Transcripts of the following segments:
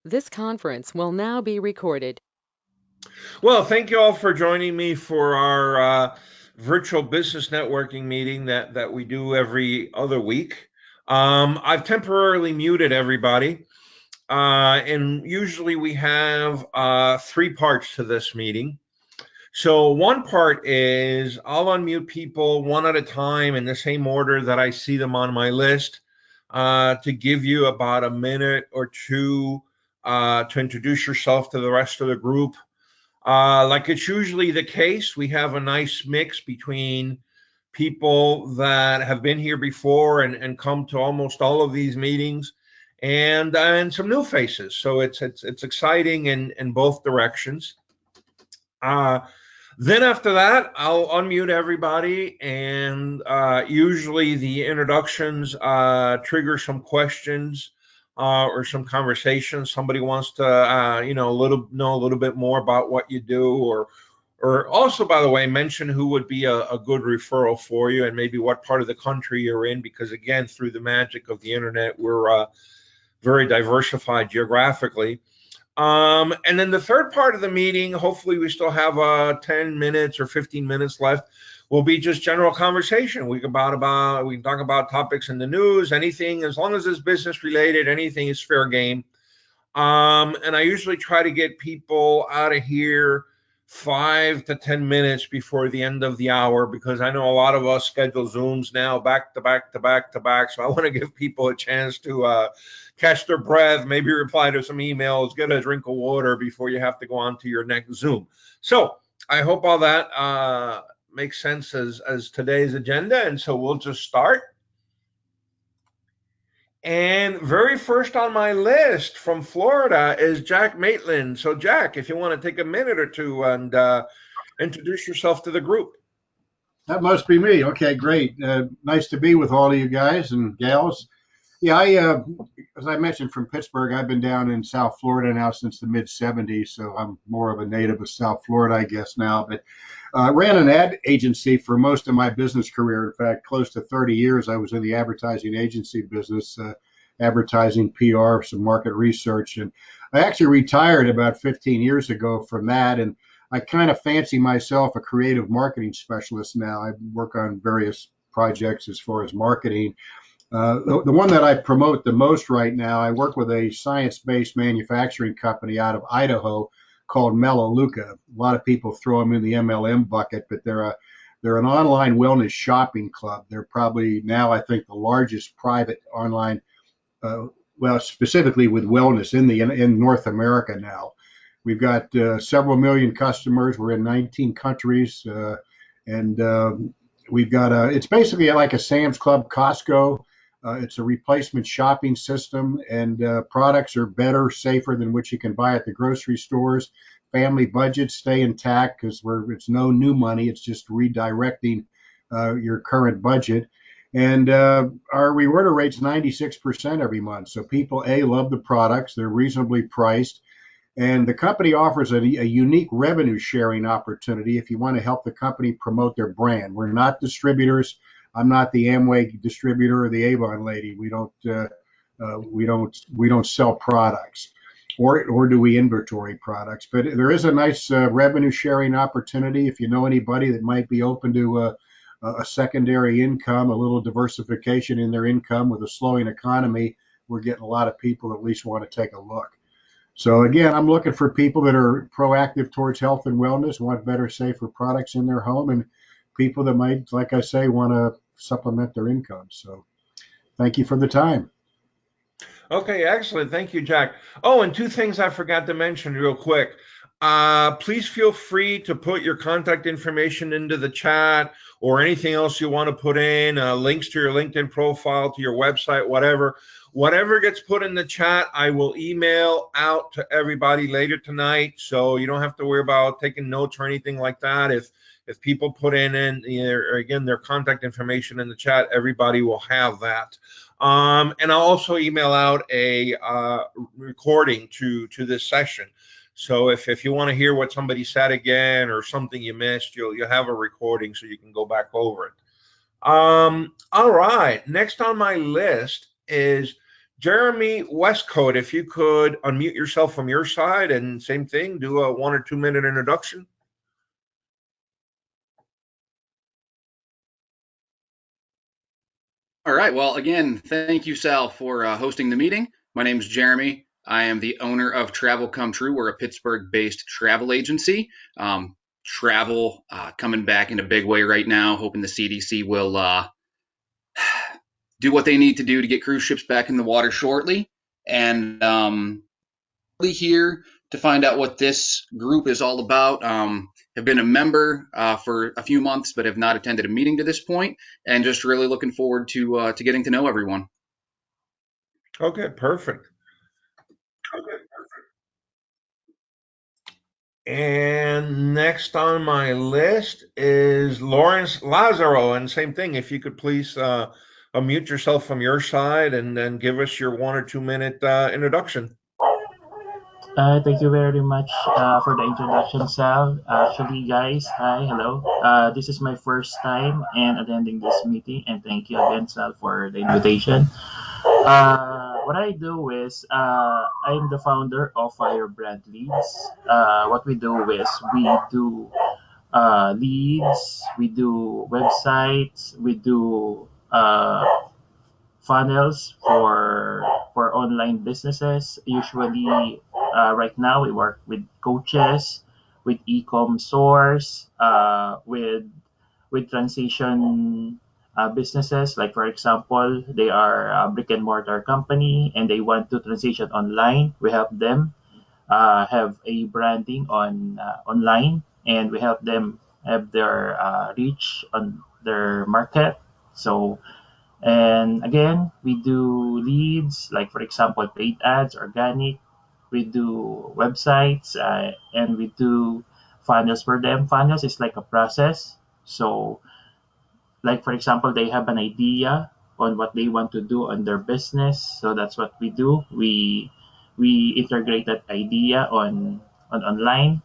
This conference will now be recorded. Well, thank you all for joining me for our virtual business networking meeting that we do every other week. I've temporarily muted everybody, and usually we have three parts to this meeting. So one part is I'll unmute people one at a time in the same order that I see them on my list, to give you about a minute or two to introduce yourself to the rest of the group. Like it's usually the case, we have a nice mix between people that have been here before and come to almost all of these meetings, and some new faces. So it's exciting in both directions. Uh, then after that, I'll unmute everybody, and usually the introductions trigger some questions or some conversation. Somebody wants to, know a little bit more about what you do, or also, by the way, mention who would be a good referral for you, and maybe what part of the country you're in, because again, through the magic of the internet, we're very diversified geographically. And then the third part of the meeting, hopefully we still have 10 minutes or 15 minutes left, will be just general conversation. We can talk about topics in the news, anything, as long as it's business related, anything is fair game. And I usually try to get people out of here 5 to 10 minutes before the end of the hour, because I know a lot of us schedule Zooms now back to back to back to back. So I want to give people a chance to catch their breath, maybe reply to some emails, get a drink of water before you have to go on to your next Zoom. So I hope all that makes sense as today's agenda. And so we'll just start. And very first on my list from Florida is Jack Maitland. So, Jack, if you want to take a minute or two and introduce yourself to the group. That must be me. Okay, great. Nice to be with all of you guys and gals. Yeah, as I mentioned, from Pittsburgh. I've been down in South Florida now since the mid '70s, so I'm more of a native of South Florida, I guess now. But I ran an ad agency for most of my business career. In fact, close to 30 years, I was in the advertising agency business, advertising, PR, some market research, and I actually retired about 15 years ago from that. And I kind of fancy myself a creative marketing specialist now. I work on various projects as far as marketing. The one that I promote the most right now, I work with a science-based manufacturing company out of Idaho called Melaleuca. A lot of people throw them in the MLM bucket, but they're an online wellness shopping club. They're probably now, I think, the largest private online, well, specifically with wellness in North America now. We've got several million customers. We're in 19 countries, and we've got it's basically like a Sam's Club, Costco. It's a replacement shopping system, and products are better, safer than what you can buy at the grocery stores. Family budgets stay intact because it's no new money. It's just redirecting your current budget. And our reorder rate's 96% every month. So people, A, love the products. They're reasonably priced. And the company offers a unique revenue sharing opportunity if you want to help the company promote their brand. We're not distributors. I'm not the Amway distributor or the Avon lady. We don't sell products, or do we inventory products. But there is a nice revenue sharing opportunity if you know anybody that might be open to a secondary income, a little diversification in their income with a slowing economy. We're getting a lot of people that at least want to take a look. So again, I'm looking for people that are proactive towards health and wellness, want better, safer products in their home, and people that might, like I say, want to supplement their income. So thank you for the time. Okay, excellent. Thank you, Jack. Oh, and two things I forgot to mention real quick. Please feel free to put your contact information into the chat, or anything else you want to put in, links to your LinkedIn profile, to your website, whatever. Whatever gets put in the chat, I will email out to everybody later tonight. So you don't have to worry about taking notes or anything like that. If people put again, their contact information in the chat, everybody will have that. And I'll also email out a recording to this session. So if you want to hear what somebody said again, or something you missed, you'll have a recording so you can go back over it. All right. Next on my list is Jeremy Wescoat, if you could unmute yourself from your side and same thing, do a 1 or 2 minute introduction. All right. Well, again, thank you, Sal, for hosting the meeting. My name is Jeremy. I am the owner of Travel Come True. We're a Pittsburgh-based travel agency. Travel coming back in a big way right now, hoping the CDC will do what they need to do to get cruise ships back in the water shortly. And really here to find out what this group is all about. Have been a member for a few months, but have not attended a meeting to this point, and just really looking forward to getting to know everyone. Okay, perfect. And next on my list is Laurence Lazaro, and same thing. If you could please unmute yourself from your side and then give us your 1 or 2 minute introduction. Thank you very much for the introduction, Sal. Actually, guys, hi, hello. This is my first time in attending this meeting, and thank you again, Sal, for the invitation. What I do is I'm the founder of Firebrand Leads. What we do is we do leads, we do websites, we do funnels for online businesses. Usually, right now we work with coaches, with e-com stores, with transition businesses. Like for example, they are a brick and mortar company and they want to transition online. We help them have a branding on online, and we help them have their reach on their market. So and again, we do leads, like for example, paid ads, organic. We do websites, and we do funnels for them. Funnels is like a process. So, like for example, they have an idea on what they want to do on their business. So that's what we do. We integrate that idea on online.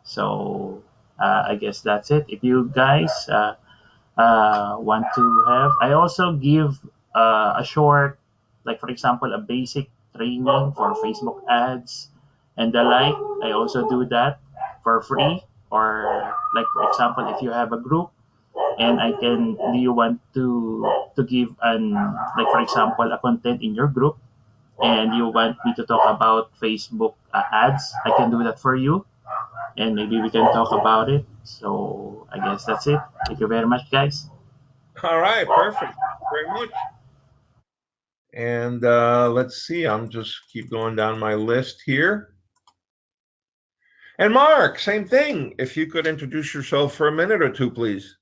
So I guess that's it. If you guys want to have. I also give a short, like for example, a basic training for Facebook ads and the like. I also do that for free. Or like for example, if you have a group and do you want to give an, like for example, a content in your group and you want me to talk about Facebook ads, I can do that for you, and maybe we can talk about it. So I guess that's it. Thank you very much, guys. All right, perfect. Very much. And let's see, I'm just keep going down my list here. And Mark, same thing. If you could introduce yourself for a minute or two, please.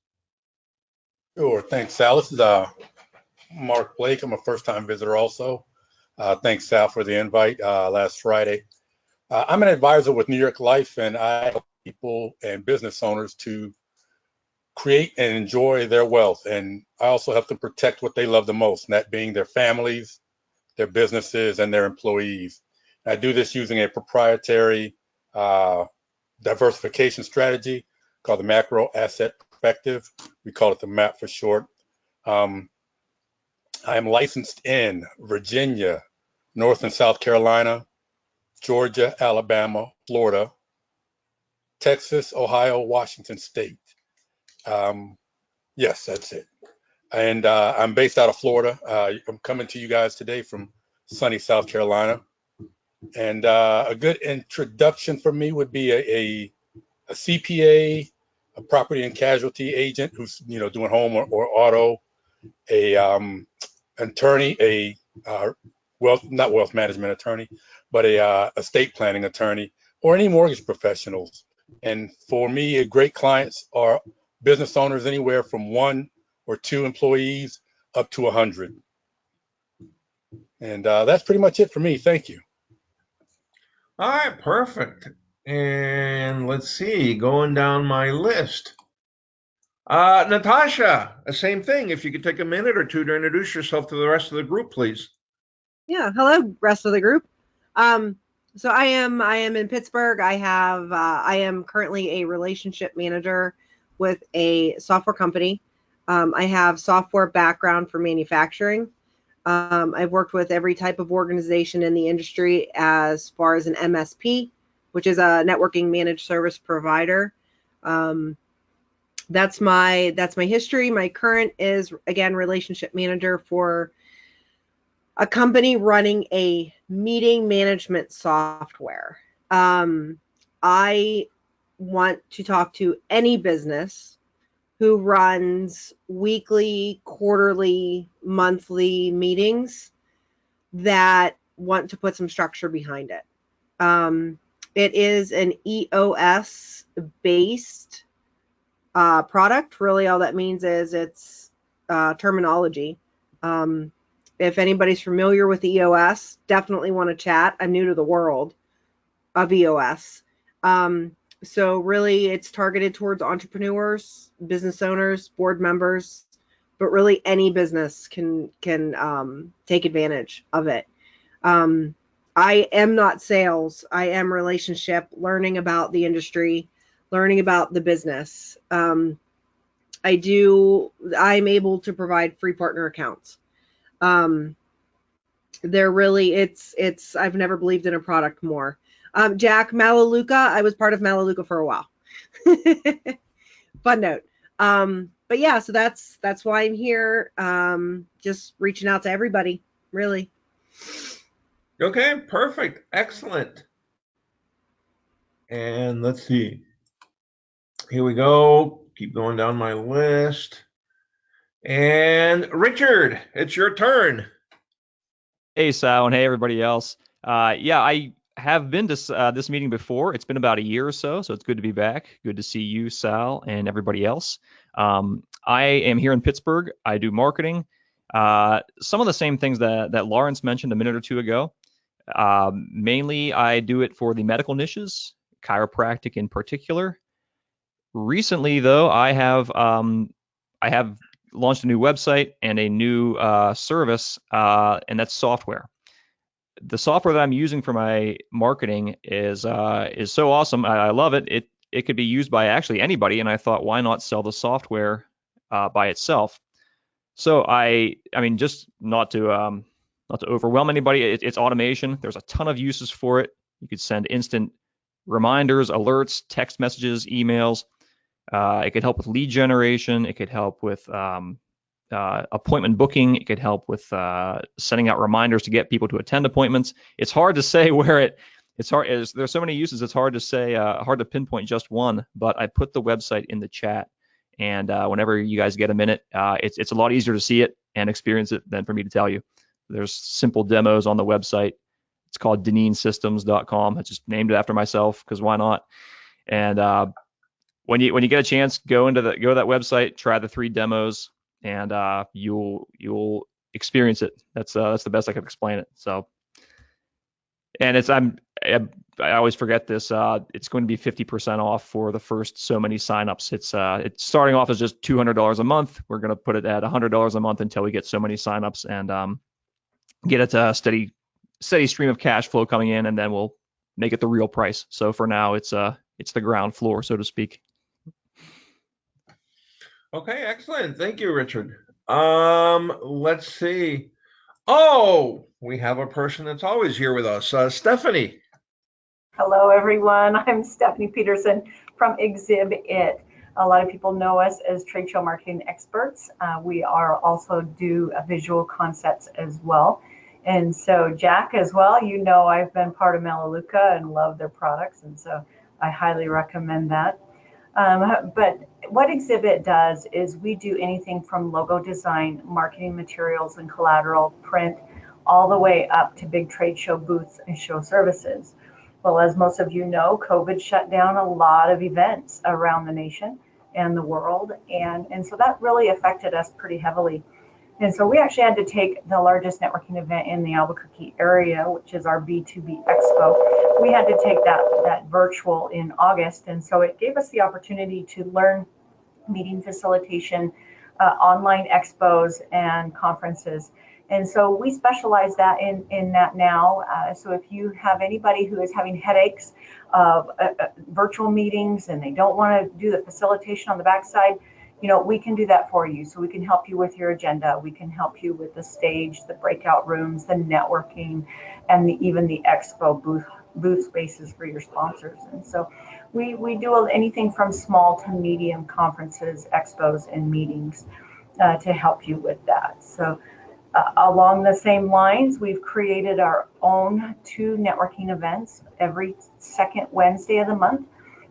Sure. Thanks, Sal. This is Mark Blake. I'm a first-time visitor also. Thanks, Sal, for the invite last Friday. I'm an advisor with New York Life, and I help people and business owners to create and enjoy their wealth. And I also help them protect what they love the most, and that being their families, their businesses, and their employees. I do this using a proprietary diversification strategy called the macro asset perspective. We call it the MAP for short. I am licensed in Virginia, North and South Carolina, Georgia, Alabama, Florida, Texas, Ohio, Washington State. Yes, that's it. And I'm based out of Florida. I'm coming to you guys today from sunny South Carolina. And a good introduction for me would be a CPA, a property and casualty agent who's doing home or auto, a attorney, a not wealth management attorney, but a estate planning attorney, or any mortgage professionals. And for me, great clients are business owners anywhere from 1 or 2 employees up to 100. And that's pretty much it for me. Thank you. All right, perfect. And let's see, going down my list. Natasha, the same thing. If you could take a minute or two to introduce yourself to the rest of the group, please. Yeah, hello, rest of the group. So I am in Pittsburgh. I am currently a relationship manager with a software company. I have software background for manufacturing. I've worked with every type of organization in the industry as far as an MSP, which is a networking managed service provider. That's my history. My current is, again, relationship manager for a company running a meeting management software. I want to talk to any business who runs weekly, quarterly, monthly meetings that want to put some structure behind it. It is an EOS based product. Really, all that means is it's terminology. If anybody's familiar with EOS, definitely want to chat. I'm new to the world of EOS. So really, it's targeted towards entrepreneurs, business owners, board members, but really any business can take advantage of it. I am not sales. I am relationship, learning about the industry, learning about the business. I'm able to provide free partner accounts. They're really, I've never believed in a product more. Jack, Malaluka, I was part of Malaluka for a while. Fun note. But yeah, so that's why I'm here. Just reaching out to everybody, really. Okay, perfect. Excellent. And let's see. Here we go. Keep going down my list. And Richard, it's your turn. Hey, Sal, and hey, everybody else. Yeah, I have been to this meeting before. It's been about a year or so, so it's good to be back. Good to see you, Sal, and everybody else. I am here in Pittsburgh. I do marketing. Some of the same things that Laurence mentioned a minute or two ago. Mainly, I do it for the medical niches, chiropractic in particular. Recently, though, I have launched a new website and a new service, and that's software. The software that I'm using for my marketing is so awesome. I love it. It could be used by actually anybody, and I thought, why not sell the software by itself? So I mean, just not to overwhelm anybody. It's automation. There's a ton of uses for it. You could send instant reminders, alerts, text messages, emails. It could help with lead generation. It could help with appointment booking. It could help with sending out reminders to get people to attend appointments. It's hard to say where it's hard. There's so many uses. It's hard to say, hard to pinpoint just one. But I put the website in the chat, and whenever you guys get a minute, it's a lot easier to see it and experience it than for me to tell you. There's simple demos on the website. It's called deneensystems.com. I just named it after myself because why not? And when you get a chance, go to that website, try the 3 demos, and you'll experience it. That's the best I could explain it. So, and I always forget this. It's going to be 50% off for the first so many signups. It's starting off as just $200 a month. We're going to put it at $100 a month until we get so many signups and get it a steady stream of cash flow coming in, and then we'll make it the real price. So for now, it's the ground floor, so to speak. Okay, excellent. Thank you, Richard. Let's see. Oh, we have a person that's always here with us, Stephanie. Hello, everyone. I'm Stephanie Peterson from Exhibit It. A lot of people know us as trade show marketing experts. We also do visual concepts as well. And so Jack as well, I've been part of Melaleuca and love their products. And so I highly recommend that. But what Exhibit does is we do anything from logo design, marketing materials and collateral, print, all the way up to big trade show booths and show services. Well, as most of you know, COVID shut down a lot of events around the nation and the world. And so that really affected us pretty heavily. And so we actually had to take the largest networking event in the Albuquerque area, which is our B2B Expo. We had to take that virtual in August. And so it gave us the opportunity to learn meeting facilitation, online expos and conferences. And so we specialize that in that now. So if you have anybody who is having headaches of virtual meetings and they don't want to do the facilitation on the backside, we can do that for you. So we can help you with your agenda. We can help you with the stage, the breakout rooms, the networking, and even the expo booth spaces for your sponsors. And so we do anything from small to medium conferences, expos, and meetings to help you with that. So along the same lines, we've created our own 2 networking events every second Wednesday of the month.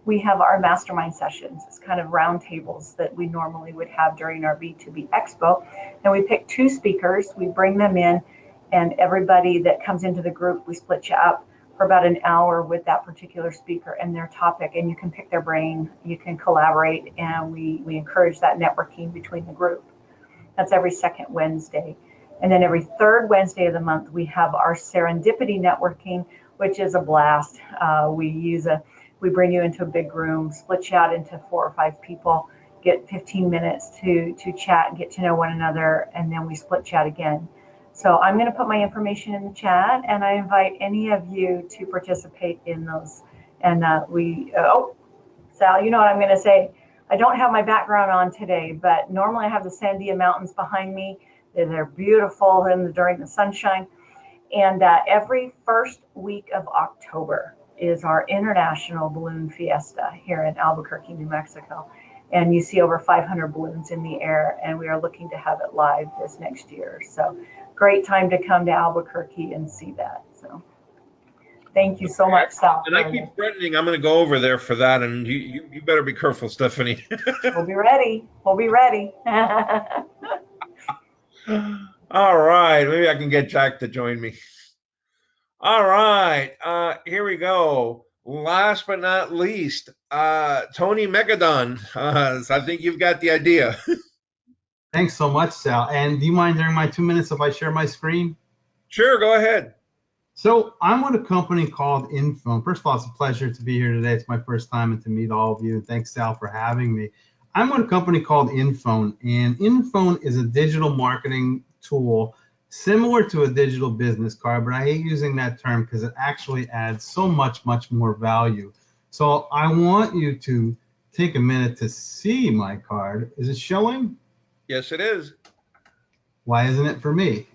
We have our mastermind sessions. It's kind of roundtables that we normally would have during our B2B Expo. And we pick 2 speakers, we bring them in, and everybody that comes into the group, we split you up for about an hour with that particular speaker and their topic, and you can pick their brain, you can collaborate, and we encourage that networking between the group. That's every second Wednesday. And then every third Wednesday of the month, we have our serendipity networking, which is a blast. We bring you into a big room, split you out into 4 or 5 people, get 15 minutes to chat and get to know one another, and then we split chat again. So I'm going to put my information in the chat, and I invite any of you to participate in those. And Sal, you know what I'm going to say. I don't have my background on today, but normally I have the Sandia Mountains behind me. They're beautiful during the sunshine. And every first week of October is our International Balloon Fiesta here in Albuquerque, New Mexico. And you see over 500 balloons in the air, and we are looking to have it live this next year. So great time to come to Albuquerque and see that. So thank you so much, Sal. And I keep threatening I'm going to go over there for that, and you better be careful, Stephanie. We'll be ready. We'll be ready. All right, maybe I can get Jack to join me. All right, here we go. Last but not least, Tony Mecadon. So I think you've got the idea. Thanks so much, Sal. And do you mind during my 2 minutes if I share my screen? Sure, go ahead. So I'm with a company called Infone. First of all, it's a pleasure to be here today. It's my first time and to meet all of you. And thanks, Sal, for having me. I'm with a company called Infone, and Infone is a digital marketing tool similar to a digital business card, but I hate using that term because it actually adds so much more value. So I want you to take a minute to see my card. Is it showing? Yes, it is. Why isn't it for me?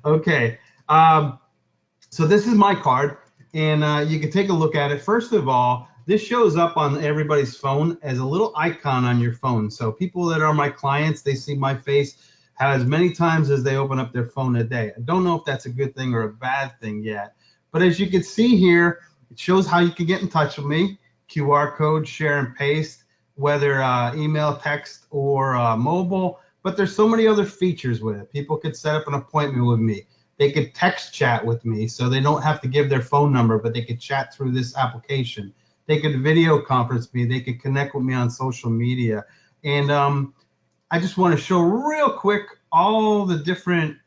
Okay. So this is my card, and you can take a look at it. First of all, this shows up on everybody's phone as a little icon on your phone. So people that are my clients, they see my face as many times as they open up their phone a day. I don't know if that's a good thing or a bad thing yet. But as you can see here, it shows how you can get in touch with me. QR code, share and paste, whether email, text, or mobile. But there's so many other features with it. People could set up an appointment with me. They could text chat with me, so they don't have to give their phone number, but they could chat through this application. They could video conference me. They could connect with me on social media. And I just want to show real quick all the different,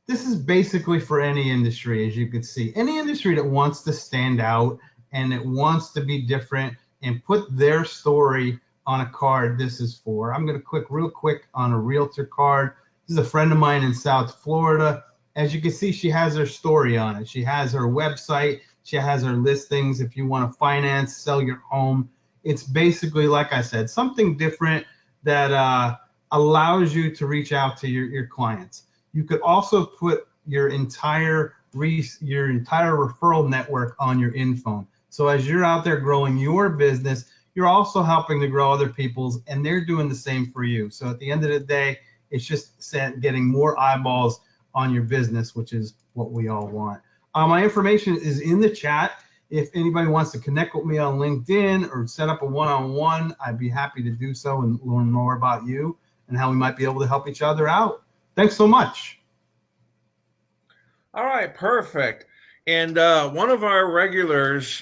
this is basically for any industry, as you can see. Any industry that wants to stand out and that wants to be different and put their story on a card, this is for. I'm going to click real quick on a realtor card. This is a friend of mine in South Florida. As you can see, she has her story on it. She has her website. She has her listings. If you want to finance, sell your home, it's basically, like I said, something different that allows you to reach out to your clients. You could also put your entire referral network on your Infone. So as you're out there growing your business, you're also helping to grow other people's, and they're doing the same for you. So at the end of the day, it's just getting more eyeballs on your business, which is what we all want. My information is in the chat. If anybody wants to connect with me on LinkedIn or set up a one-on-one, I'd be happy to do so and learn more about you and how we might be able to help each other out. Thanks so much. All right, perfect. And one of our regulars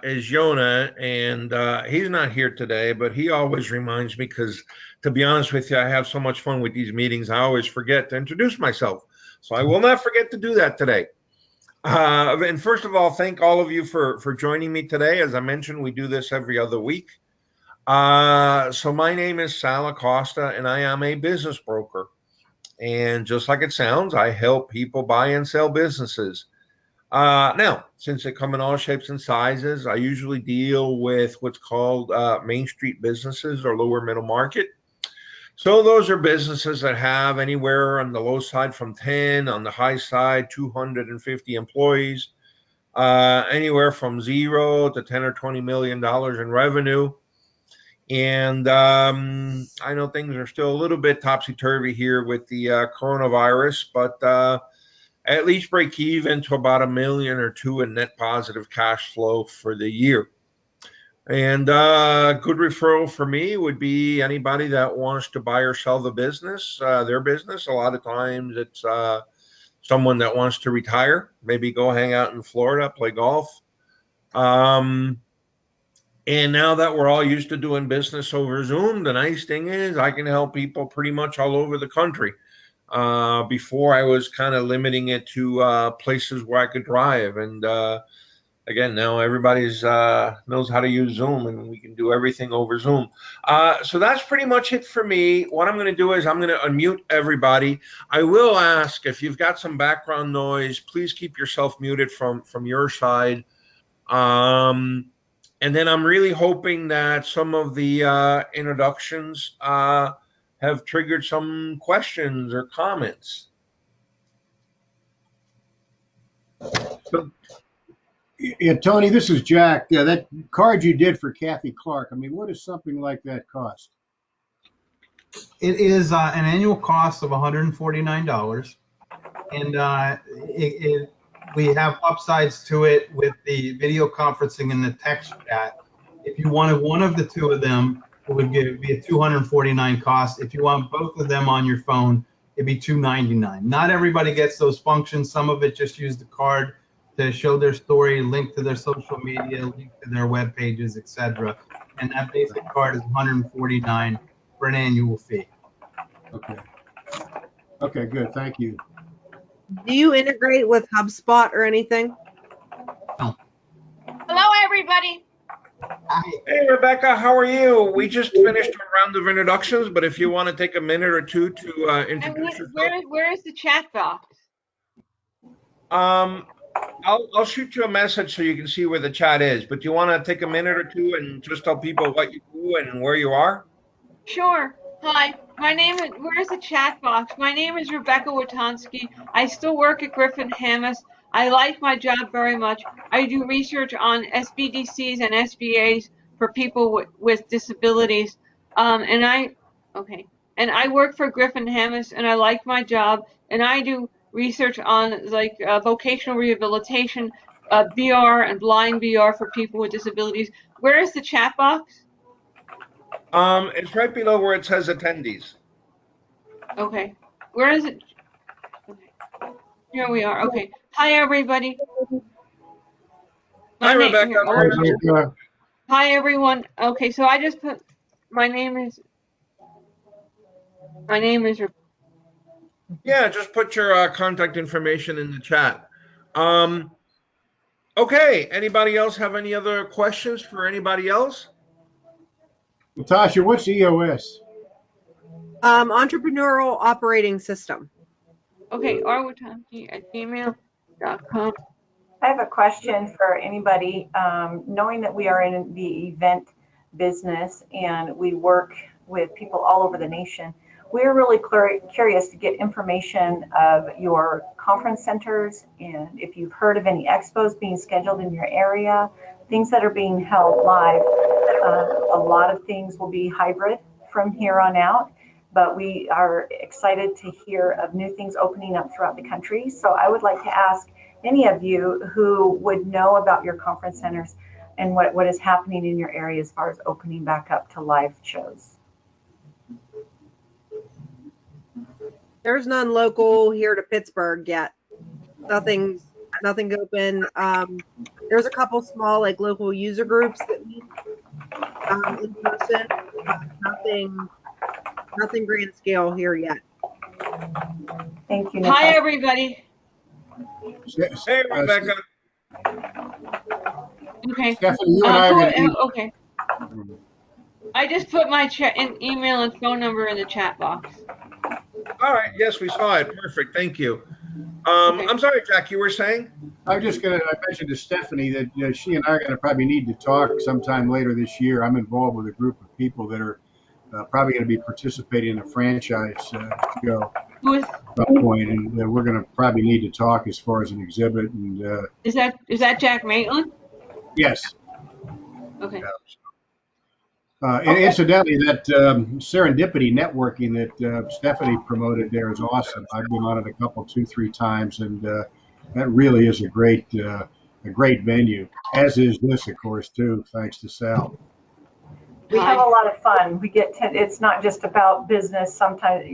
is Yona, and he's not here today, but he always reminds me because, to be honest with you, I have so much fun with these meetings, I always forget to introduce myself. So I will not forget to do that today. And first of all, thank all of you for joining me today. As I mentioned, we do this every other week. So my name is Sal Acosta, and I am a business broker. And just like it sounds, I help people buy and sell businesses. Now, since they come in all shapes and sizes, I usually deal with what's called Main Street businesses or lower middle market. So those are businesses that have anywhere on the low side from 10, on the high side 250 employees, anywhere from 0 to 10 or $20 million in revenue. And I know things are still a little bit topsy-turvy here with the coronavirus, but at least break even to about $1 million or $2 million in net positive cash flow for the year. And good referral for me would be anybody that wants to buy or sell the business, their business. A lot of times it's someone that wants to retire, maybe go hang out in Florida, play golf. And now that we're all used to doing business over Zoom, the nice thing is I can help people pretty much all over the country. Before I was kind of limiting it to places where I could drive. And again, now everybody's knows how to use Zoom, and we can do everything over Zoom. So that's pretty much it for me. What I'm going to do is I'm going to unmute everybody. I will ask if you've got some background noise, please keep yourself muted from your side. And then I'm really hoping that some of the introductions have triggered some questions or comments. So, Yeah, Tony, this is Jack. Yeah, that card you did for Kathy Clark, I mean, what does something like that cost? It is an annual cost of $149, and we have upsides to it with the video conferencing and the text chat. If you wanted one of the two of them, it would be a $249 cost. If you want both of them on your phone, it'd be $299. Not everybody gets those functions. Some of it just use the card to show their story, link to their social media, link to their web pages, etc. And that basic card is $149 for an annual fee. Okay. Okay, good. Thank you. Do you integrate with HubSpot or anything? No. Hello, everybody. Hi. hey, Rebecca, how are you? We just finished a round of introductions, but if you want to take a minute or two to introduce yourself. Where is the chat box? I'll shoot you a message so you can see where the chat is, but do you want to take a minute or two and just tell people what you do and where you are? Sure. Hi, my name is, where's the chat box? My name is Rebecca Witonsky. I still work at Griffin Hammis. I like my job very much. I do research on SBDCs and SBAs for people with disabilities. And I work for Griffin Hammis, and I like my job. And I do research on like vocational rehabilitation, VR and blind VR for people with disabilities. Where is the chat box? It's right below where it says attendees. Okay. Where is it? Okay. Here we are. Okay. Hi, everybody. Hi, Rebecca. Hi, everyone. Okay, so I just put my name is. Yeah, just put your contact information in the chat. Okay. Anybody else have any other questions for anybody else? Natasha, what's EOS? Entrepreneurial operating system. Okay, rwitonsky@gmail.com. I have a question for anybody. Knowing that we are in the event business and we work with people all over the nation, we're really curious to get information of your conference centers and if you've heard of any expos being scheduled in your area, things that are being held live. A lot of things will be hybrid from here on out, but we are excited to hear of new things opening up throughout the country. So I would like to ask any of you who would know about your conference centers and what is happening in your area as far as opening back up to live shows. There's none local here to Pittsburgh yet. Nothing's open. There's a couple small like local user groups that meet in person. Nothing grand scale here yet. Thank you. Hi, everybody. Hey, Rebecca. Okay. Stephanie, you and I are okay. I just put my email and phone number in the chat box. All right. Yes, we saw it. Perfect. Thank you. Okay. I'm sorry, Jack, you were saying? I mentioned to Stephanie that she and I are going to probably need to talk sometime later this year. I'm involved with a group of people that are probably going to be participating in a franchise show Who at some point, and we're going to probably need to talk as far as an exhibit. And is that Jack Maitland? yes. Okay. And incidentally, that serendipity networking that Stephanie promoted there is awesome. I've been on it a couple, 2, 3 times, and that really is a great venue. As is this, of course, too, thanks to Sal. We have a lot of fun. It's not just about business. Sometimes,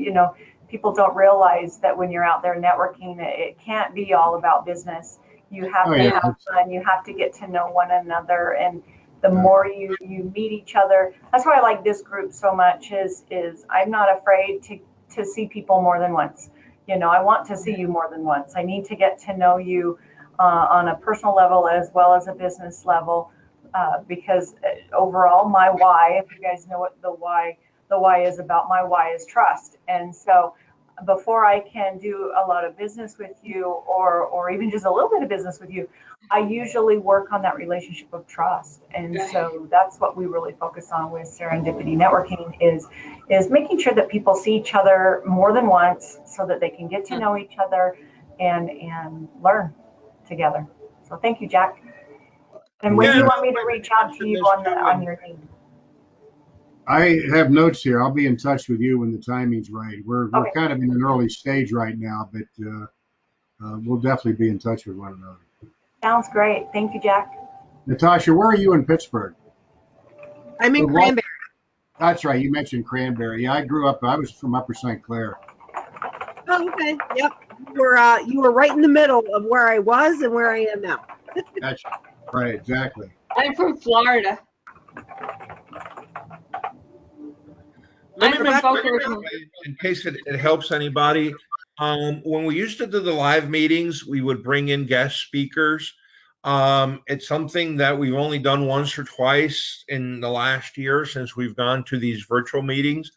people don't realize that when you're out there networking, it can't be all about business. You have to have fun. You have to get to know one another, and the more you meet each other. That's why I like this group so much. Is I'm not afraid to see people more than once. I want to see you more than once. I need to get to know you on a personal level as well as a business level, because overall, my why, if you guys know what the why is about, my why is trust. And so before I can do a lot of business with you, or even just a little bit of business with you, I usually work on that relationship of trust. And so that's what we really focus on with serendipity networking is making sure that people see each other more than once so that they can get to know each other and learn together. So thank you, Jack. And when do you want me to reach out to you on your need? I have notes here. I'll be in touch with you when the timing's right. We're kind of in an early stage right now, but we'll definitely be in touch with one another. Sounds great. Thank you, Jack. Natasha, where are you in Pittsburgh? I'm in Cranberry. That's right. You mentioned Cranberry. Yeah, I was from Upper St. Clair. Oh, okay. Yep. You were right in the middle of where I was and where I am now. That's right. Exactly. I'm from Florida. Let me mention, in case it helps anybody, when we used to do the live meetings, we would bring in guest speakers. It's something that we've only done once or twice in the last year since we've gone to these virtual meetings.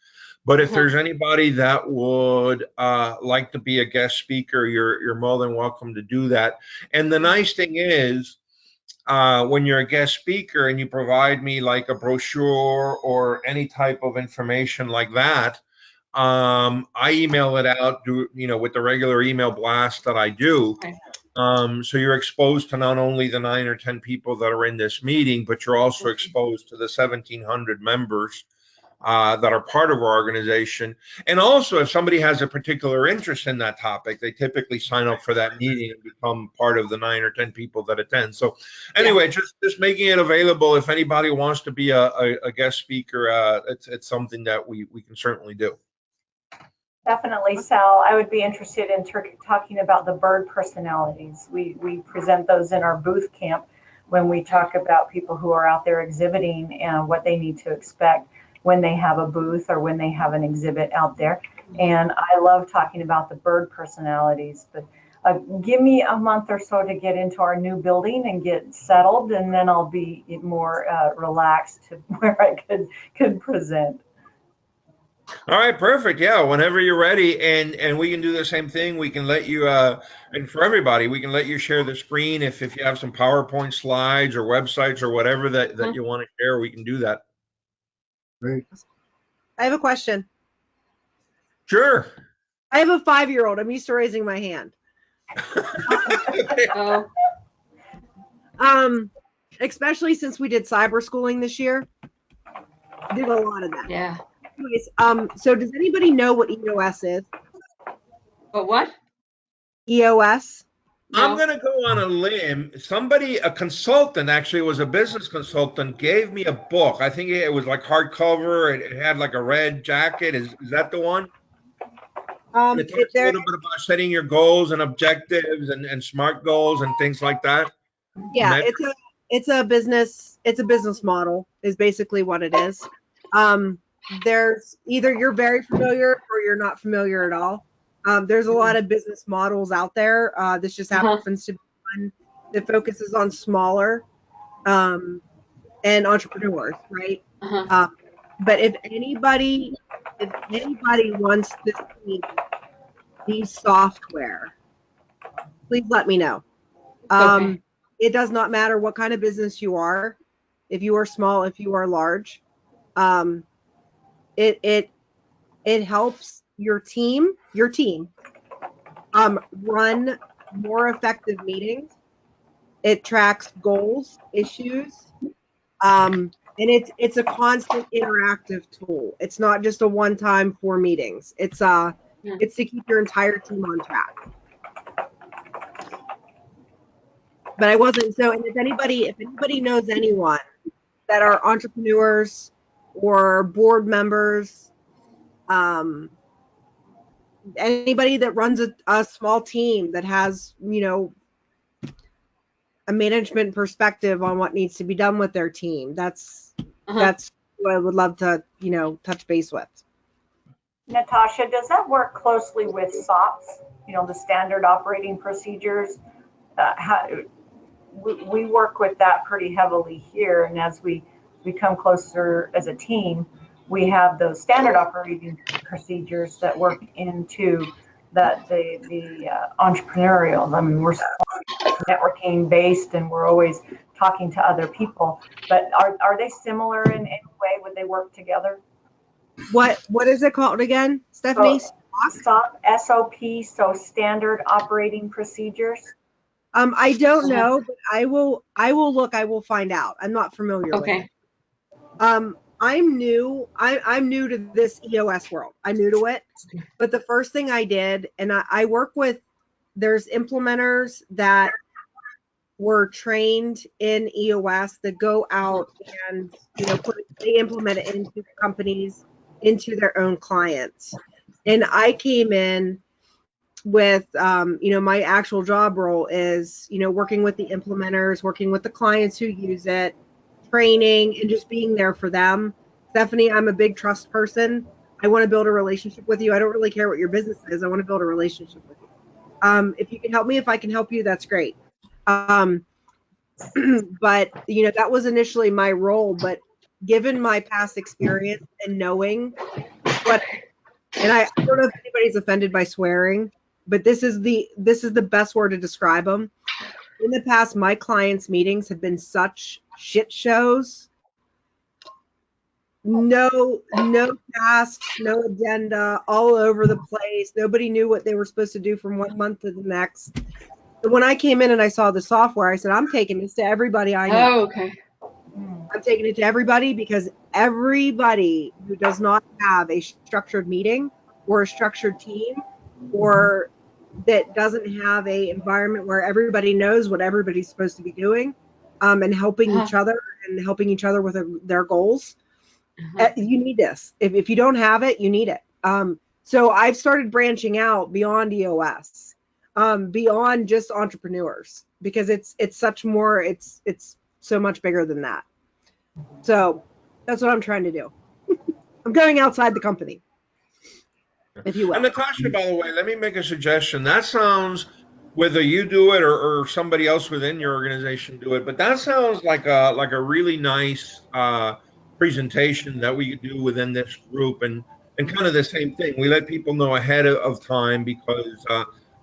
But if there's anybody that would like to be a guest speaker, you're more than welcome to do that. And the nice thing is, when you're a guest speaker and you provide me like a brochure or any type of information like that, I email it out, with the regular email blast that I do. So you're exposed to not only the 9 or 10 people that are in this meeting, but you're also exposed to the 1,700 members that are part of our organization. And also, if somebody has a particular interest in that topic, they typically sign up for that meeting and become part of the 9 or 10 people that attend. So anyway, just making it available. If anybody wants to be a guest speaker, it's something that we can certainly do. Definitely, Sal. I would be interested in talking about the bird personalities. We present those in our booth camp when we talk about people who are out there exhibiting and what they need to expect when they have a booth or when they have an exhibit out there. And I love talking about the bird personalities, but give me a month or so to get into our new building and get settled, and then I'll be more relaxed to where I could present. All right, perfect. Yeah, whenever you're ready, and we can do the same thing. We can let you, and for everybody, we can let you share the screen if you have some PowerPoint slides or websites or whatever that you want to share. We can do that. Great. I have a question. Sure. I have a 5-year-old. I'm used to raising my hand. Especially since we did cyber schooling this year. I did a lot of that. Yeah. Anyways, so does anybody know what EOS is? But what? EOS? No. I'm going to go on a limb. A consultant, actually, was a business consultant, gave me a book. I think it was like hardcover. It had like a red jacket. Is that the one? And it talks a little bit about setting your goals and objectives and SMART goals and things like that. Yeah, it's a business model is basically what it is. There's either you're very familiar or you're not familiar at all. There's a lot of business models out there. This just happens to be one that focuses on smaller and entrepreneurs, right? But if anybody wants to see the software, please let me know. Okay. It does not matter what kind of business you are, if you are small, if you are large. Um, it helps your team run more effective meetings. It tracks goals, issues, and it's a constant interactive tool. It's not just a one-time for meetings. It's to keep your entire team on track. But I wasn't so. And if anybody knows anyone that are entrepreneurs or board members, anybody that runs a small team that has, a management perspective on what needs to be done with their team, that's what I would love to, touch base with. Natasha, does that work closely with SOPs, the standard operating procedures? We work with that pretty heavily here, and as we become closer as a team, we have those standard operating procedures that work into the entrepreneurial. I mean, we're networking based, and we're always talking to other people. But are they similar in any way? Would they work together? What is it called again, Stephanie? SOP, SOP, so standard operating procedures. I don't know, but I will look. I will find out. I'm not familiar with it. I'm new. I'm new to this EOS world. I'm new to it. But the first thing I did, and I work with, there's implementers that were trained in EOS that go out and they implement it into companies, into their own clients. And I came in with my actual job role is working with the implementers, working with the clients who use it, training, and just being there for them. Stephanie, I'm a big trust person. I want to build a relationship with you. I don't really care what your business is. I want to build a relationship with you. If you can help me, if I can help you, that's great. But that was initially my role. But given my past experience and knowing what, and I don't know if anybody's offended by swearing, but this is the best word to describe them. In the past, my clients' meetings have been such shit shows. No tasks, no agenda, all over the place. Nobody knew what they were supposed to do from one month to the next. But when I came in and I saw the software, I said, I'm taking this to everybody I know. Oh, okay. I'm taking it to everybody, because everybody who does not have a structured meeting or a structured team, or that doesn't have a environment where everybody knows what everybody's supposed to be doing, and helping each other with their goals. You need this. If you don't have it, you need it. So I've started branching out beyond EOS, beyond just entrepreneurs, because it's such more, it's so much bigger than that. So that's what I'm trying to do. I'm going outside the company, if you will. And Natasha, by the way, let me make a suggestion. That sounds, whether you do it or somebody else within your organization do it, but that sounds like a really nice presentation that we could do within this group, and kind of the same thing. We let people know ahead of time, because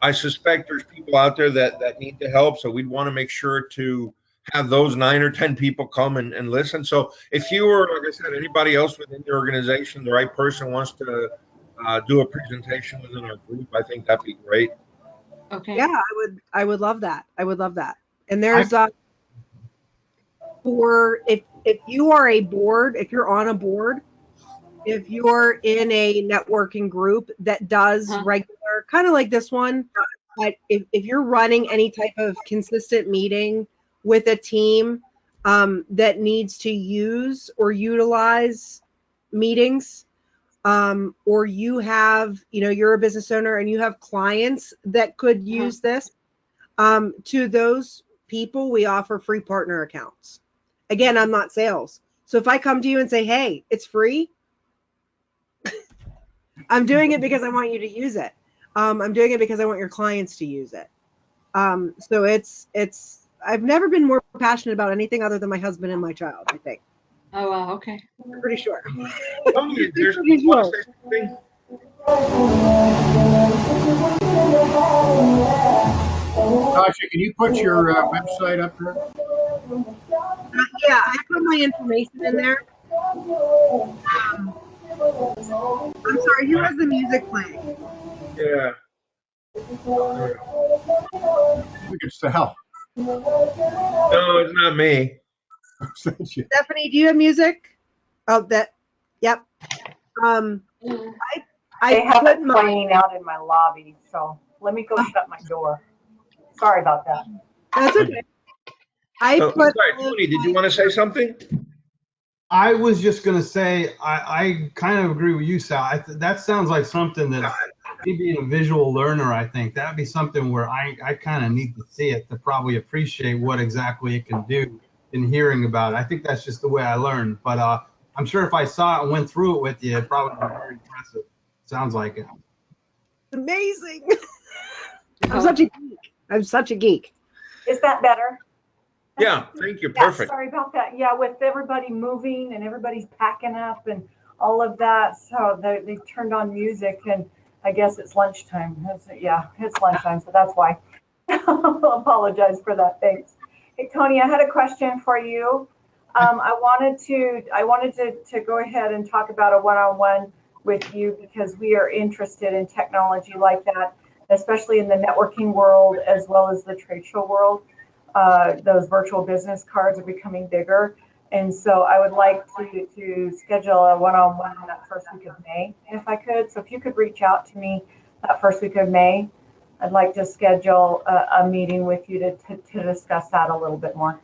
I suspect there's people out there that need the help. So we'd want to make sure to have those 9 or 10 people come and listen. So if you or, like I said, anybody else within your organization, the right person wants to do a presentation within our group, I think that'd be great. Okay. Yeah, I would love that. I would love that. And there's for if you are a board, if you're on a board, if you're in a networking group that does regular, kind of like this one, but if you're running any type of consistent meeting with a team that needs to use or utilize meetings, or you have, you're a business owner and you have clients that could use this, to those people, we offer free partner accounts. Again, I'm not sales. So if I come to you and say, hey, it's free, I'm doing it because I want you to use it. I'm doing it because I want your clients to use it. So it's I've never been more passionate about anything other than my husband and my child, I think. Oh, wow. Okay. I'm pretty sure. Tony, there's you want to say something? Natasha, can you put your website up there? Yeah, I put my information in there. I'm sorry, who has the music playing? Yeah. We could Sal. No, it's not me. Stephanie, do you have music? Oh, that. Yep. I have it playing out in my lobby, so let me go shut my door. Sorry about that. That's okay. Sorry, Tony, did you want to say something? I was just going to say, I kind of agree with you, Sal. That sounds like something that, me being a visual learner, I think that'd be something where I kind of need to see it to probably appreciate what exactly it can do in hearing about it. I think that's just the way I learn. But I'm sure if I saw it and went through it with you, it'd probably be very impressive. Sounds like it. Amazing. I'm such a geek. I'm such a geek. Is that better? Yeah, thank you. Yeah, Perfect. sorry about that. Yeah, with everybody moving and everybody's packing up and all of that, so they turned on music, and I guess it's lunchtime. It's lunchtime, so that's why. I'll apologize for that. Thanks. Hey, Tony, I had a question for you. I wanted to go ahead and talk about a one-on-one with you because we are interested in technology like that, especially in the networking world as well as the trade show world. Those virtual business cards are becoming bigger. And so I would like to schedule a one-on-one that first week of May, if I could. So if you could reach out to me that first week of May, I'd like to schedule a meeting with you to discuss that a little bit more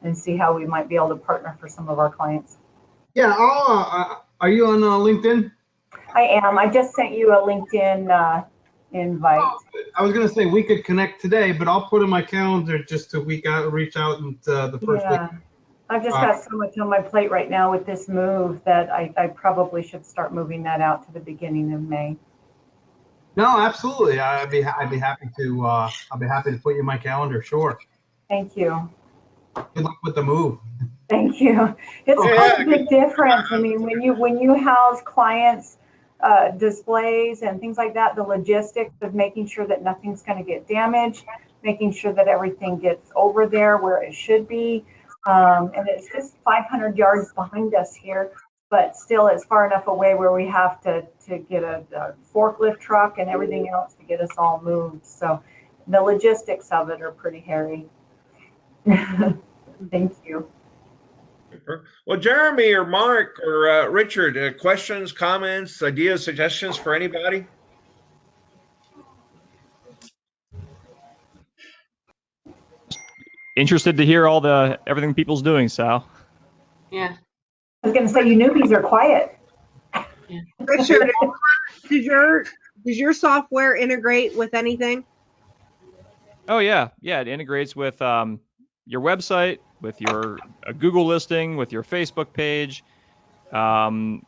and see how we might be able to partner for some of our clients. Yeah, are you on LinkedIn? I am. I just sent you a LinkedIn invite. I was going to say we could connect today, but I'll put in my calendar just to reach out and the first week. I've just got so much on my plate right now with this move that I probably should start moving that out to the beginning of May. No, absolutely. I'd be happy to put you in my calendar. Sure. Thank you. Good luck with the move. Thank you. It's quite a big difference. I mean, when you house clients' displays and things like that, the logistics of making sure that nothing's going to get damaged, making sure that everything gets over there where it should be. And it's just 500 yards behind us here, but still it's far enough away where we have to get a forklift truck and everything else to get us all moved. So the logistics of it are pretty hairy. Thank you. Well, Jeremy or Mark or Richard, questions, comments, ideas, suggestions for anybody? Interested to hear everything people's doing, Sal. Yeah. I was going to say, you newbies are quiet. Yeah. Richard, does your software integrate with anything? Oh yeah, it integrates with your website, with your Google listing, with your Facebook page, QuickBooks.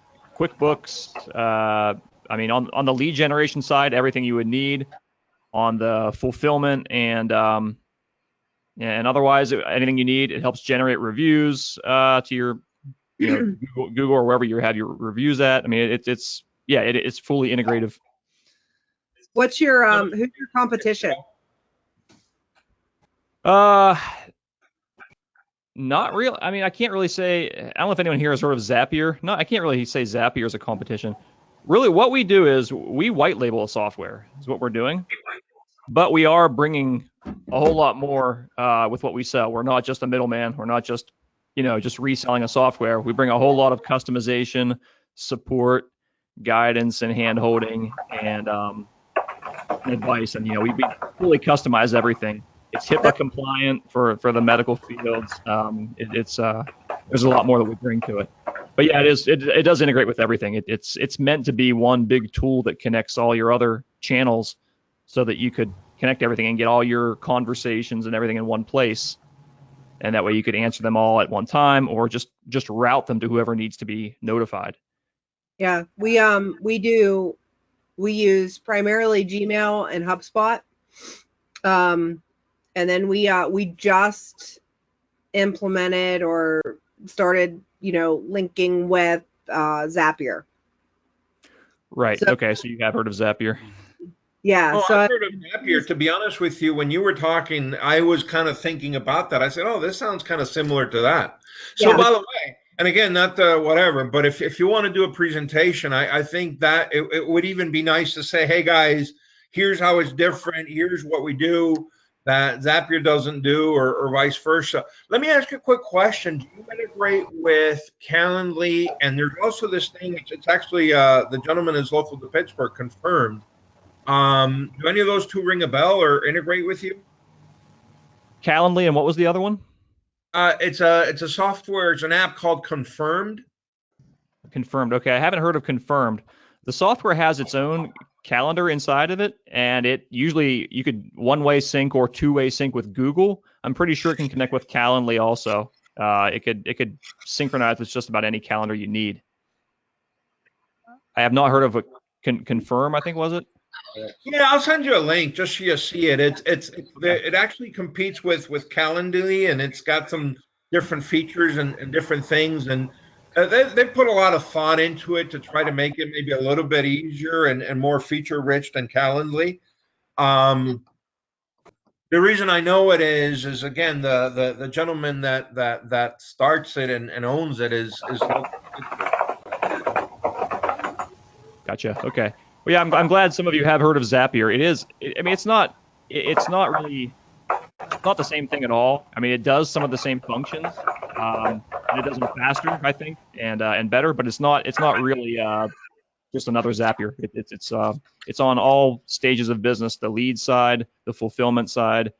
I mean, on the lead generation side, everything you would need. On the fulfillment and otherwise, anything you need, it helps generate reviews to your Google or wherever you have your reviews at. I mean, it's fully integrative. What's your who's your competition? Not real. I mean, I can't really say. I don't know if anyone here has heard of Zapier. No, I can't really say Zapier is a competition. Really, what we do is we white label a software. Is what we're doing. But we are bringing a whole lot more with what we sell. We're not just a middleman. We're not just just reselling a software. We bring a whole lot of customization, support, guidance, and hand-holding, and advice. And we fully customize everything. It's HIPAA compliant for the medical fields. There's a lot more that we bring to it. But yeah, it does integrate with everything. It's meant to be one big tool that connects all your other channels, so that you could connect everything and get all your conversations and everything in one place. And that way you could answer them all at one time, or just route them to whoever needs to be notified. Yeah, we use primarily Gmail and HubSpot. And then we just implemented or started, linking with Zapier. Right. So, okay. So you have heard of Zapier? Yeah, Oh, so I've heard of Zapier. To be honest with you, when you were talking, I was kind of thinking about that. I said, "Oh, this sounds kind of similar to that." So, yeah, by the way, and again, not the whatever, but if you want to do a presentation, I think that it would even be nice to say, "Hey guys, here's how it's different. Here's what we do that Zapier doesn't do, or vice versa." Let me ask you a quick question. Do you integrate with Calendly? And there's also this thing. It's actually the gentleman is local to Pittsburgh, confirmed. Do any of those two ring a bell or integrate with you? Calendly, and what was the other one? It's a software. It's an app called Confirmed. Confirmed. Okay, I haven't heard of Confirmed. The software has its own calendar inside of it, and it usually you could one-way sync or two-way sync with Google. I'm pretty sure it can connect with Calendly also. It could synchronize with just about any calendar you need. I have not heard of a Confirm, I think, was it? Yeah, I'll send you a link just so you see it. It actually competes with Calendly, and it's got some different features and different things, and they put a lot of thought into it to try to make it maybe a little bit easier and more feature rich than Calendly. Um, the reason I know it is again the gentleman that starts it and owns it is Gotcha. Okay. Well, yeah, I'm glad some of you have heard of Zapier. I mean, it's not really, it's not the same thing at all. I mean, it does some of the same functions, and it does them faster, I think, and better. But it's not really just another Zapier. It's on all stages of business: the lead side, the fulfillment side,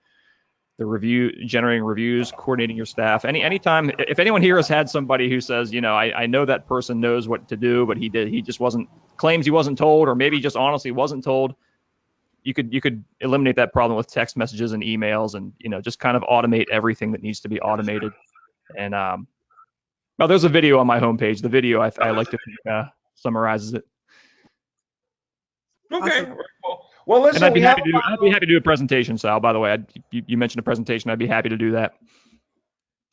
the generating reviews, coordinating your staff. Anytime, if anyone here has had somebody who says, I know that person knows what to do, but he just claims he wasn't told, or maybe just honestly wasn't told, you could eliminate that problem with text messages and emails, and just kind of automate everything that needs to be automated. And well, there's a video on my homepage. The video I like to think summarizes it. okay. Awesome. Well, And listen, I'd be we have happy to do a presentation, Sal. By the way, you mentioned a presentation. I'd be happy to do that.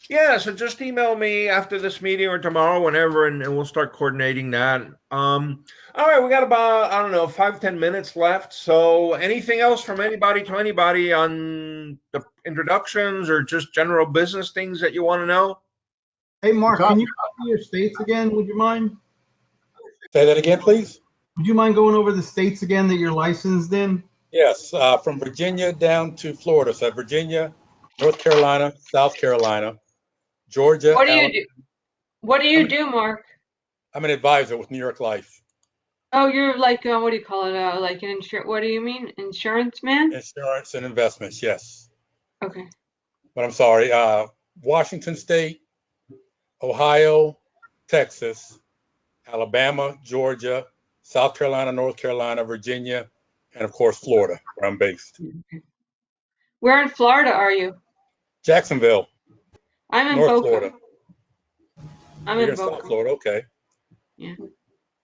yeah, so just email me after this meeting or tomorrow, whenever, and we'll start coordinating that. All right, we got about, I don't know, 5-10 minutes left. So anything else from anybody to anybody on the introductions or just general business things that you want to know? Hey, Mark, can you copy your states again? Would you mind? Say that again, please. Would you mind going over the states again that you're licensed in? Yes, from Virginia down to Florida. So Virginia, North Carolina, South Carolina, Georgia, What do you Alabama. do? What do you do, Mark? I'm an advisor with New York Life. Oh, you're like what do you call it? Like an insurance? What do you mean, insurance man? Insurance and investments, yes. Okay. But I'm sorry, Washington State, Ohio, Texas, Alabama, Georgia, South Carolina, North Carolina, Virginia, and of course, Florida, where I'm based. Where in Florida are you? Jacksonville, I'm in North Boca. Florida. I'm You're in in South Boca. Florida, okay. Yeah.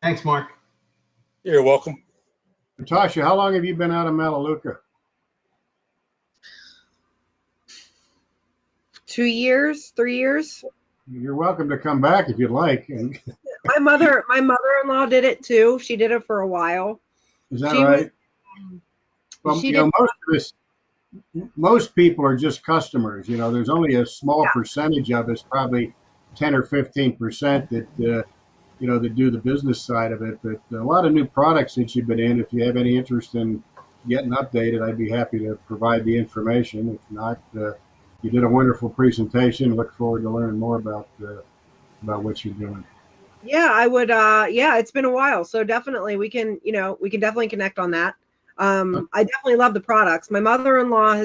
Thanks, Mark. You're welcome. Natasha, how long have you been out of Melaleuca? 2 years, 3 years. You're welcome to come back if you'd like. My mother-in-law did it too. She did it for a while. Is that She right? Well, she did. most people are just customers. There's only a small percentage of us, probably 10 or 15% that that do the business side of it. But a lot of new products that you've been in. If you have any interest in getting updated, I'd be happy to provide the information. If not, you did a wonderful presentation. Look forward to learning more about what you're doing. Yeah, I would. Yeah, it's been a while, so definitely we can definitely connect on that. I definitely love the products. My mother-in-law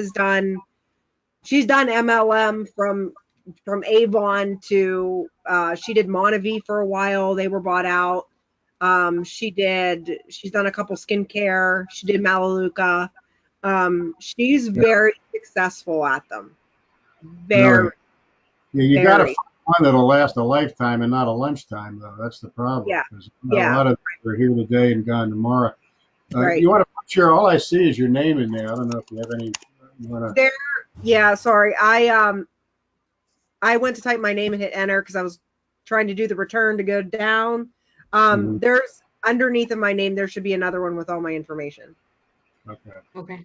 she's done MLM from Avon to she did Monavie for a while. They were bought out. She's done a couple skincare. She did Melaleuca. She's very successful at them. Very. Yeah, you got to find one that'll last a lifetime and not a lunchtime, though. That's the problem. Yeah. A lot of people are here today and gone tomorrow. Right. You want to put all I see is your name in there. I don't know if you have any. Yeah, sorry. I went to type my name and hit enter because I was trying to do the return to go down. There's underneath of my name, there should be another one with all my information. Okay. Okay.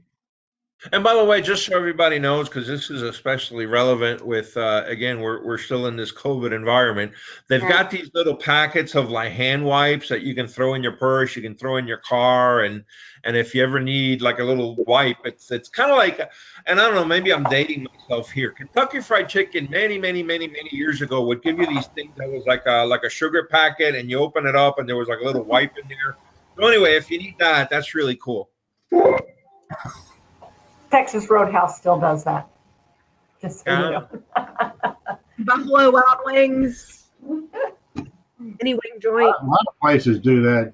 And by the way, just so everybody knows, because this is especially relevant with, again, we're still in this COVID environment. They've Right. got these little packets of like hand wipes that you can throw in your purse, you can throw in your car, and if you ever need like a little wipe, it's kind of like, and I don't know, maybe I'm dating myself here. Kentucky Fried Chicken many years ago would give you these things that was like a sugar packet, and you open it up, and there was like a little wipe in there. So anyway, if you need that, that's really cool. Texas Roadhouse still does that. Just so you Yeah. know. Buffalo Wild Wings, any wing joint. A lot of places do that.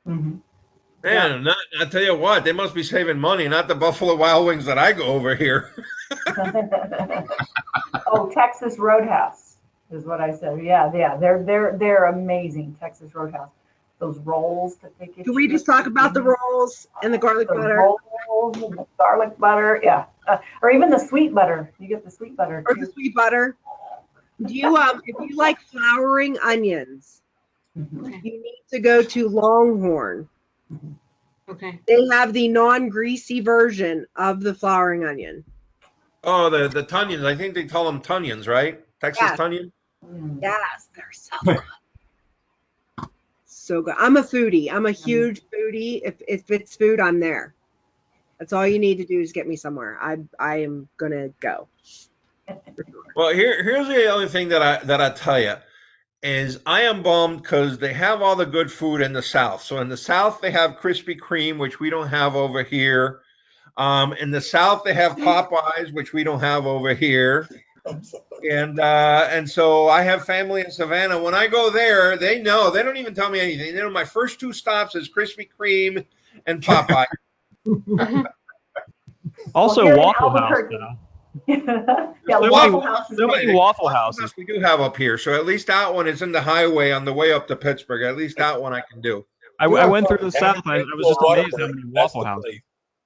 Mhm. Man, I tell you what, they must be saving money, not the Buffalo Wild Wings that I go over here. Oh, Texas Roadhouse is what I said. Yeah, they're amazing. Texas Roadhouse. Those rolls that they get. Can we you just at talk the about the beginning. rolls and the garlic The butter? rolls and the garlic butter, yeah, or even the sweet butter. You get the sweet butter Or too. the sweet butter? Do you if you like flowering onions, Mhm. you need to go to Longhorn. Okay. They have the non-greasy version of the flowering onion. Oh, the Tunions. I think they call them Tunions, right? Texas Yes. Tunion. Mm. Yes, they're so good. So good. I'm a foodie. I'm a huge foodie. If it's food, I'm there. That's all you need to do is get me somewhere. I am gonna go. Well, here's the other thing that I tell you is I am bummed because they have all the good food in the South. So in the South they have Krispy Kreme, which we don't have over here. In the South they have Popeyes, which we don't have over here. And so I have family in Savannah. When I go there, they know. They don't even tell me anything. They know my first two stops is Krispy Kreme and Popeye. Also, here in Waffle House. Albuquerque. Now. Yeah, So Waffle many, House is so many great. Waffle Waffle Houses. House we do have up here. So at least that one is in the highway on the way up to Pittsburgh. At least that one I can do. I went through the South. I was just amazed how many That's Waffle the Houses.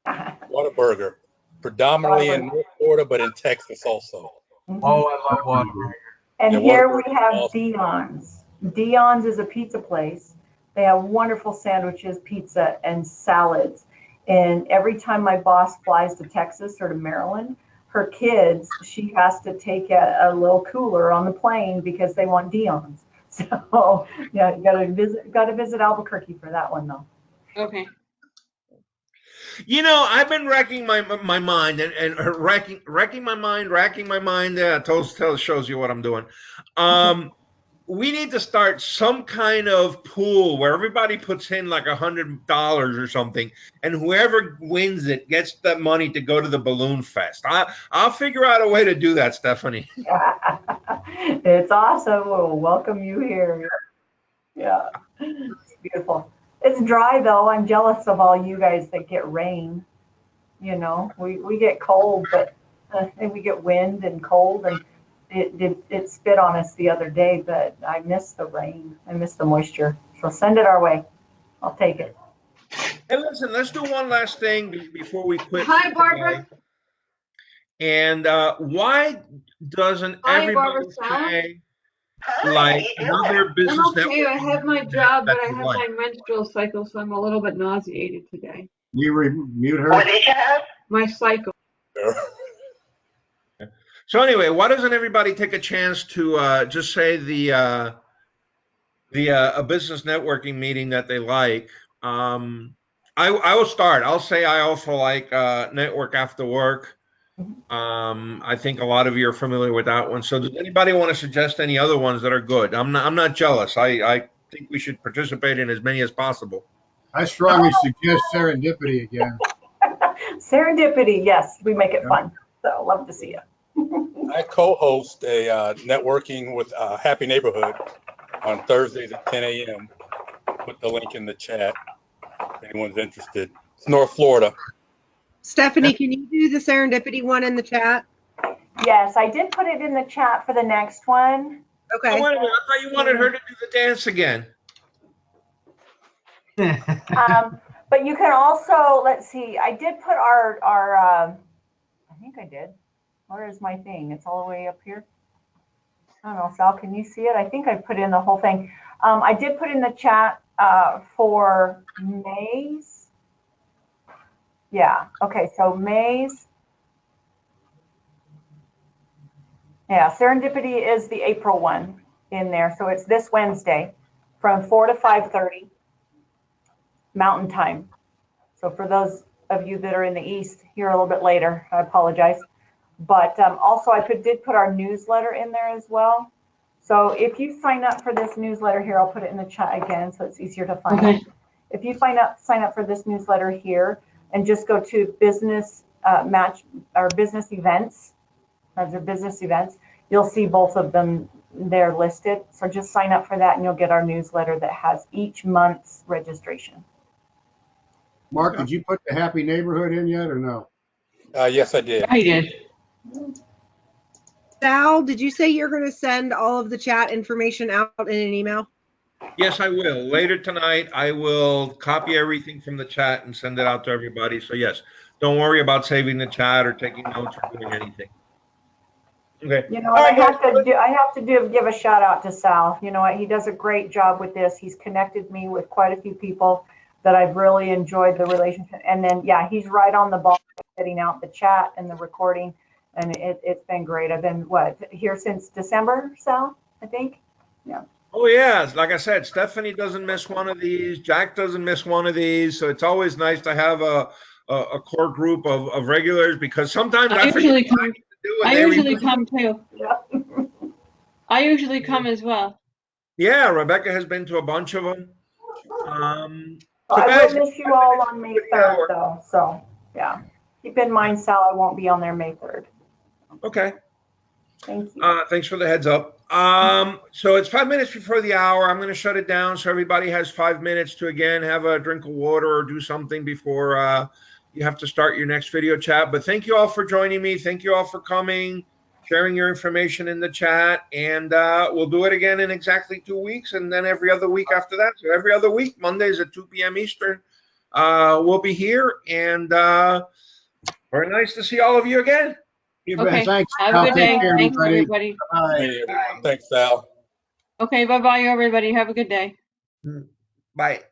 place. Whataburger, predominantly in North Florida, but in Texas also. Mhm. Oh, I love Whataburger. And Yeah, here Whataburger we is have awesome. Dion's. Dion's is a pizza place. They have wonderful sandwiches, pizza, and salads. And every time my boss flies to Texas or to Maryland, her kids, she has to take a little cooler on the plane because they want Dion's. So yeah, you gotta visit Albuquerque for that one though. Okay. You know, I've been racking my mind and racking my mind, racking my mind. Yeah, tells shows you what I'm doing. We need to start some kind of pool where everybody puts in like $100 or something, and whoever wins it gets the money to go to the balloon fest. I'll figure out a way to do that, Stephanie. It's awesome. We'll welcome you here. Yeah, it's beautiful. It's dry though. I'm jealous of all you guys that get rain. You know, we get cold, but and we get wind and cold, and it spit on us the other day. But I miss the rain. I miss the moisture. So send it our way. I'll take it. Hey, listen, let's do one last thing before we quit Hi, for Barbara. today. And why doesn't Hi, Barbara. everybody Sal. say like another I'm business okay. I networking have my meeting job, that but I you have like? my menstrual cycle, so I'm a little bit nauseated today. You mute her. My cycle. So anyway, why doesn't everybody take a chance to just say the a business networking meeting that they like? I will start. I'll say I also like network after work. I think a lot of you are familiar with that one. So does anybody want to suggest any other ones that are good? I'm not jealous. I think we should participate in as many as possible. I strongly suggest serendipity again. Serendipity. Yes, we make it Yeah. fun. So love to see you. I co-host a networking with Happy Neighborhood on Thursdays at 10 a.m. Put the link in the chat if anyone's interested. It's North Florida. Stephanie, can you do the serendipity one in the chat? Yes, I did put it in the chat for the next one. Oh, Okay. wait a minute. I thought you wanted her to do the dance again. But you can also, let's see, I did put our I think I did. Where is my thing? It's all the way up here. I don't know, Sal, can you see it? I think I put in the whole thing. I did put in the chat for May's Yeah, okay, so May's, yeah, Serendipity is the April one in there. So it's this Wednesday from 4 to 5:30 Mountain Time. So for those of you that are in the East, here a little bit later, I apologize. But also I did put our newsletter in there as well. So if you sign up for this newsletter here, I'll put it in the chat again so it's easier to find. Okay. If you sign up for this newsletter here and just go to business match or business events, under business events, you'll see both of them there listed. So just sign up for that and you'll get our newsletter that has each month's registration. Mark, did you put the happy neighborhood in yet or no? Yes, I did. I did. Sal, did you say you're going to send all of the chat information out in an email? Yes, I will. Later tonight, I will copy everything from the chat and send it out to everybody. So yes, don't worry about saving the chat or taking notes or doing anything. Okay. You know, All and right, guys. I have to give a shout out to Sal. You know what? He does a great job with this. He's connected me with quite a few people that I've really enjoyed the relationship. And then, yeah, he's right on the ball, getting out the chat and the recording. And it's been great. I've been, here since December, Sal, I think? Yeah. Oh yeah, like I said, Stephanie doesn't miss one of these. Jack doesn't miss one of these. So it's always nice to have a core group of regulars because sometimes I forget usually what I come. need to do. And I they usually remind come too. Yeah. I usually come as well. Yeah, Rebecca has been to a bunch of them. So I guys, will miss you all on May 3rd, though. So, yeah. Keep in mind, Sal, I won't be on there May 3rd. okay. Thank you. Thanks for the heads up. So it's 5 minutes before the hour. I'm going to shut it down so everybody has 5 minutes to again have a drink of water or do something before you have to start your next video chat. But thank you all for joining me. Thank you all for coming, sharing your information in the chat, and we'll do it again in exactly 2 weeks, and then every other week after that. So every other week, Mondays at 2 p.m. Eastern, we'll be here, and very nice to see all of you again. Okay. Thanks. Have Al. a good Take day. care, Thanks, everybody. everybody. Bye. Hey, everyone. Thanks, Sal. Okay. Bye-bye, everybody. Have a good day. Bye.